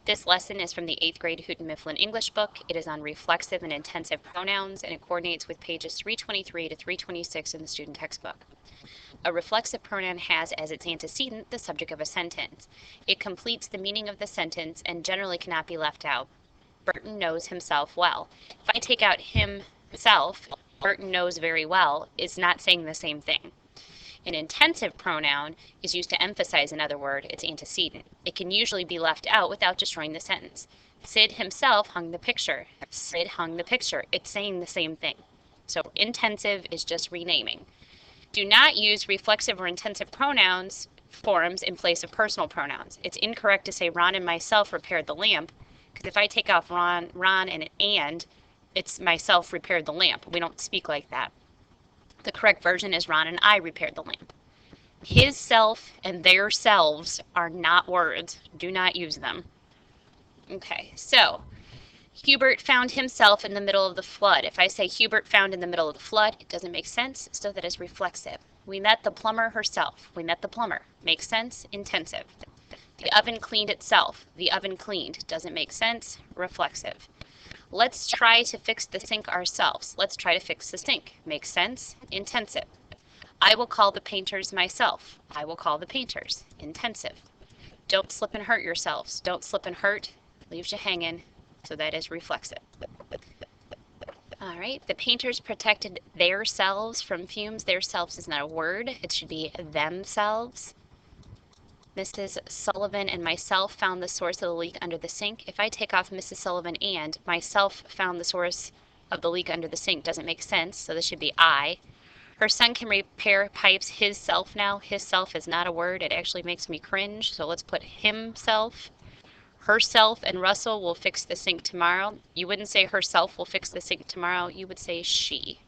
This lesson is from the 8th grade Houghton Mifflin English book. It is on reflexive and intensive pronouns, and it coordinates with pages 323 to 326 in the student textbook. A reflexive pronoun has as its antecedent the subject of a sentence. It completes the meaning of the sentence and generally cannot be left out. Burton knows himself well. If I take out himself, Burton knows very well is not saying the same thing. An intensive pronoun is used to emphasize another word, its antecedent. It can usually be left out without destroying the sentence. Sid himself hung the picture. Sid hung the picture. It's saying the same thing. So intensive is just renaming. Do not use reflexive or intensive pronouns forms in place of personal pronouns. It's incorrect to say Ron and myself repaired the lamp, because if I take off Ron and, it's myself repaired the lamp. We don't speak like that. The correct version is Ron and I repaired the lamp. His self and their selves are not words. Do not use them. Okay, so Hubert found himself in the middle of the flood. If I say Hubert found in the middle of the flood, it doesn't make sense, so that is reflexive. We met the plumber herself. We met the plumber. Makes sense? Intensive. The oven cleaned itself. The oven cleaned. Doesn't make sense? Reflexive. Let's try to fix the sink ourselves. Let's try to fix the sink. Makes sense? Intensive. I will call the painters myself. I will call the painters. Intensive. Don't slip and hurt yourselves. Don't slip and hurt. Leaves you hanging. So that is reflexive. All right. The painters protected their selves from fumes. Their selves is not a word. It should be themselves. Mrs. Sullivan and myself found the source of the leak under the sink. If I take off Mrs. Sullivan and myself found the source of the leak under the sink, doesn't make sense, so this should be I. Her son can repair pipes his self now. His self is not a word. It actually makes me cringe, so let's put himself. Herself and Russell will fix the sink tomorrow. You wouldn't say herself will fix the sink tomorrow. You would say she.